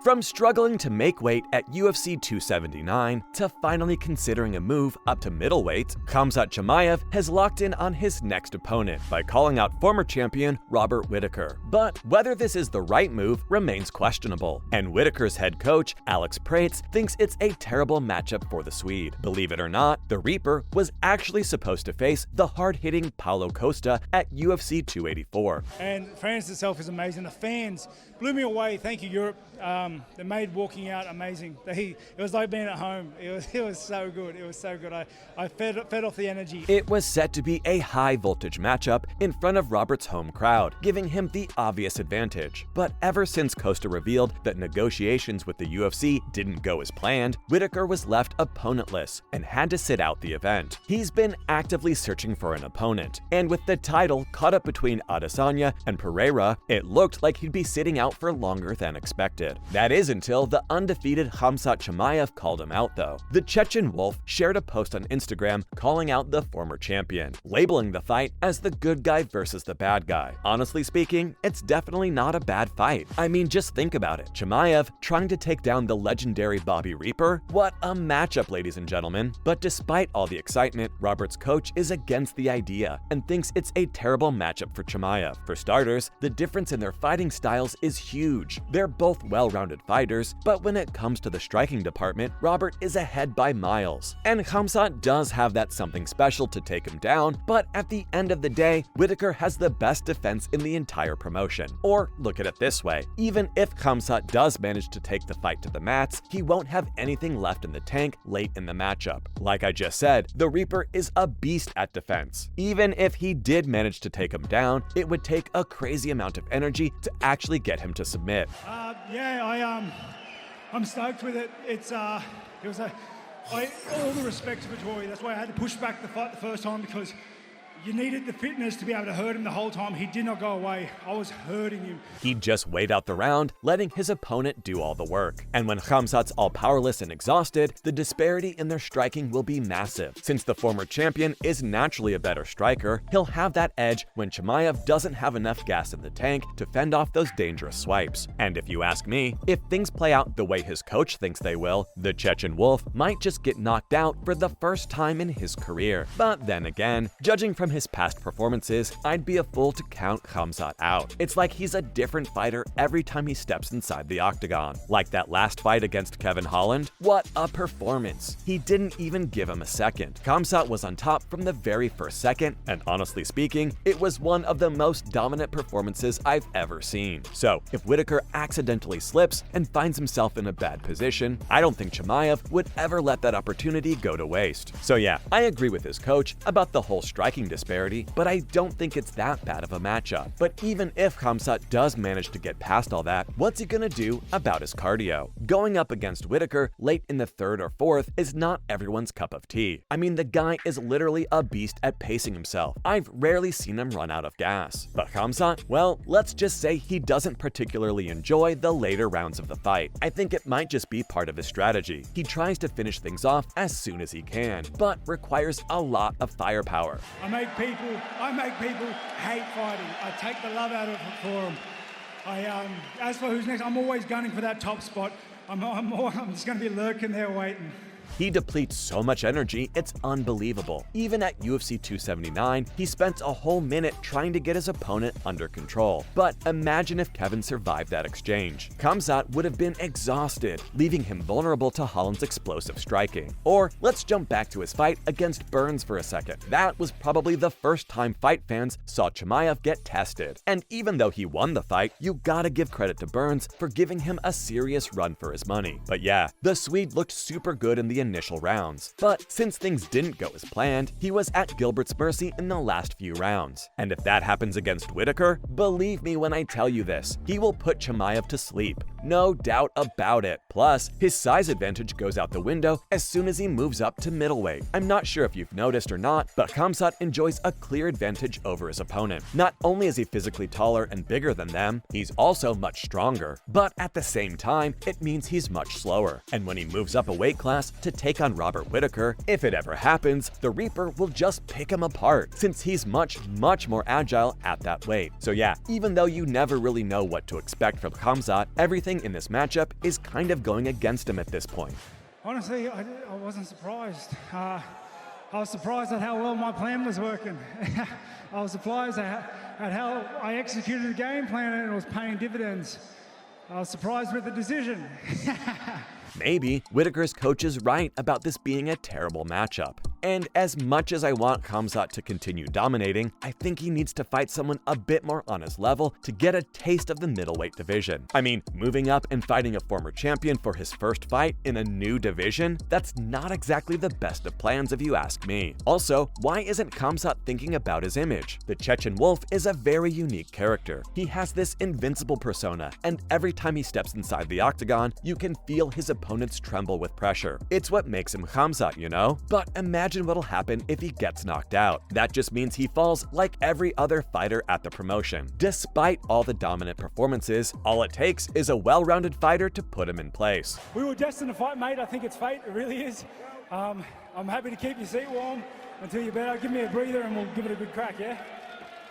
From struggling to make weight at UFC 279 to finally considering a move up to middleweight, Khamzat Chimaev has locked in on his next opponent by calling out former champion Robert Whittaker. But whether this is the right move remains questionable, and Whittaker's head coach, Alex Praetz, thinks it's a terrible matchup for the Swede. Believe it or not, the Reaper was actually supposed to face the hard-hitting Paulo Costa at UFC 284. And France itself is amazing. The fans blew me away. Thank you, Europe. They made walking out amazing. It was like being at home. It was so good. It was so good. I fed off the energy. It was set to be a high-voltage matchup in front of Robert's home crowd, giving him the obvious advantage. But ever since Costa revealed that negotiations with the UFC didn't go as planned, Whittaker was left opponentless and had to sit out the event. He's been actively searching for an opponent, and with the title caught up between Adesanya and Pereira, it looked like he'd be sitting out for longer than expected. That is until the undefeated Khamzat Chimaev called him out, though. The Chechen Wolf shared a post on Instagram calling out the former champion, labeling the fight as the good guy versus the bad guy. Honestly speaking, it's definitely not a bad fight. I mean, just think about it. Chimaev trying to take down the legendary Bobby Reaper? What a matchup, ladies and gentlemen. But despite all the excitement, Robert's coach is against the idea and thinks it's a terrible matchup for Chimaev. For starters, the difference in their fighting styles is huge. They're both well-rounded fighters, but when it comes to the striking department, Robert is ahead by miles. And Khamzat does have that something special to take him down, but at the end of the day, Whittaker has the best defense in the entire promotion. Or look at it this way, even if Khamzat does manage to take the fight to the mats, he won't have anything left in the tank late in the matchup. Like I just said, the Reaper is a beast at defense. Even if he did manage to take him down, it would take a crazy amount of energy to actually get him to submit. I'm stoked with it. All the respect to Vettori. That's why I had to push back the fight the first time, because you needed the fitness to be able to hurt him the whole time. He did not go away. I was hurting him. He just weighed out the round, letting his opponent do all the work. And when Khamzat's all powerless and exhausted, the disparity in their striking will be massive. Since the former champion is naturally a better striker, he'll have that edge when Chimaev doesn't have enough gas in the tank to fend off those dangerous swipes. And if you ask me, if things play out the way his coach thinks they will, the Chechen Wolf might just get knocked out for the first time in his career. But then again, judging from his past performances, I'd be a fool to count Khamzat out. It's like he's a different fighter every time he steps inside the octagon. Like that last fight against Kevin Holland? What a performance! He didn't even give him a second. Khamzat was on top from the very first second, and honestly speaking, it was one of the most dominant performances I've ever seen. So, if Whittaker accidentally slips and finds himself in a bad position, I don't think Chimaev would ever let that opportunity go to waste. So yeah, I agree with his coach about the whole striking disparity, but I don't think it's that bad of a matchup. But even if Khamzat does manage to get past all that, what's he gonna do about his cardio? Going up against Whittaker late in the third or fourth is not everyone's cup of tea. I mean, the guy is literally a beast at pacing himself. I've rarely seen him run out of gas. But Khamzat, well, let's just say he doesn't particularly enjoy the later rounds of the fight. I think it might just be part of his strategy. He tries to finish things off as soon as he can, but requires a lot of firepower. I make people hate fighting. I take the love out of it for them. As for who's next, I'm always gunning for that top spot. I'm just going to be lurking there waiting. He depletes so much energy, it's unbelievable. Even at UFC 279, he spent a whole minute trying to get his opponent under control. But imagine if Kevin survived that exchange. Khamzat would have been exhausted, leaving him vulnerable to Holland's explosive striking. Or let's jump back to his fight against Burns for a second. That was probably the first time fight fans saw Chimaev get tested. And even though he won the fight, you gotta give credit to Burns for giving him a serious run for his money. But yeah, the Swede looked super good in the initial rounds. But since things didn't go as planned, he was at Gilbert's mercy in the last few rounds. And if that happens against Whittaker, believe me when I tell you this, he will put Chimaev to sleep. No doubt about it. Plus, his size advantage goes out the window as soon as he moves up to middleweight. I'm not sure if you've noticed or not, but Khamzat enjoys a clear advantage over his opponent. Not only is he physically taller and bigger than them, he's also much stronger. But at the same time, it means he's much slower. And when he moves up a weight class to to take on Robert Whittaker. If it ever happens, the Reaper will just pick him apart, since he's much more agile at that weight. So yeah, even though you never really know what to expect from Khamzat, everything in this matchup is kind of going against him at this point. Honestly, I wasn't surprised. I was surprised at how well my plan was working. I was surprised at how I executed the game plan and it was paying dividends. I was surprised with the decision. Maybe Whittaker's coach is right about this being a terrible matchup. And as much as I want Khamzat to continue dominating, I think he needs to fight someone a bit more on his level to get a taste of the middleweight division. I mean, moving up and fighting a former champion for his first fight in a new division, that's not exactly the best of plans if you ask me. Also, why isn't Khamzat thinking about his image? The Chechen Wolf is a very unique character. He has this invincible persona, and every time he steps inside the octagon, you can feel his opponents tremble with pressure. It's what makes him Khamzat, you know? But imagine what'll happen if he gets knocked out. That just means he falls like every other fighter at the promotion. Despite all the dominant performances, all it takes is a well-rounded fighter to put him in place. We were destined to fight, mate. I think it's fate. It really is. I'm happy to keep your seat warm until you're better. Give me a breather and we'll give it a good crack, yeah?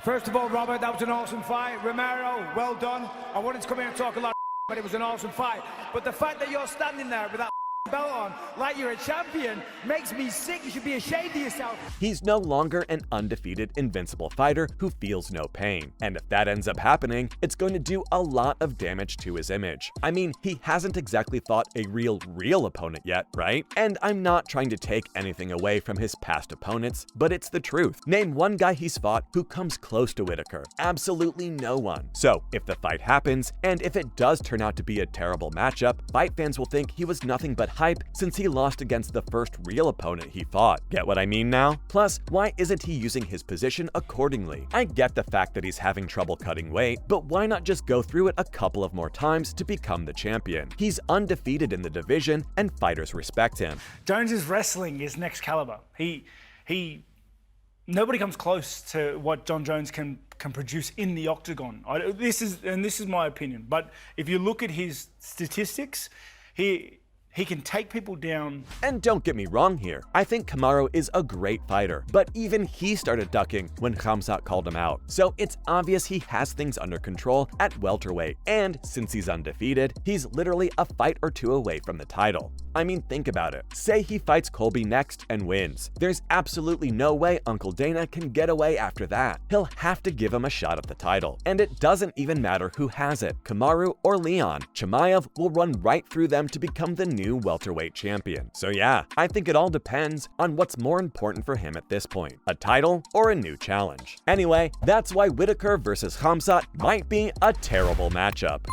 First of all, Robert, that was an awesome fight. Romero, well done. I wanted to come here and talk a lot, but it was an awesome fight. But the fact that you're standing there with that belt on like you're a champion makes me sick. You should be ashamed of yourself. He's no longer an undefeated, invincible fighter who feels no pain. And if that ends up happening, it's going to do a lot of damage to his image. I mean, he hasn't exactly fought a real opponent yet, right? And I'm not trying to take anything away from his past opponents, but it's the truth. Name one guy he's fought who comes close to Whittaker. Absolutely no one. So if the fight happens, and if it does turn out to be a terrible matchup, fight fans will think he was nothing but hype since he lost against the first real opponent he fought. Get what I mean now? Plus, why isn't he using his position accordingly? I get the fact that he's having trouble cutting weight, but why not just go through it a couple of more times to become the champion? He's undefeated in the division and fighters respect him. Jones's wrestling is next caliber. Nobody comes close to what Jon Jones can produce in the octagon. This is my opinion. But if you look at his statistics, he can take people down. And don't get me wrong here, I think Kamaru is a great fighter, but even he started ducking when Khamzat called him out. So it's obvious he has things under control at welterweight, and since he's undefeated, he's literally a fight or two away from the title. I mean, think about it. Say he fights Colby next and wins. There's absolutely no way Uncle Dana can get away after that. He'll have to give him a shot at the title. And it doesn't even matter who has it, Kamaru or Leon. Chimaev will run right through them to become the new welterweight champion. So yeah, I think it all depends on what's more important for him at this point, a title or a new challenge. Anyway, that's why Whittaker versus Khamzat might be a terrible matchup.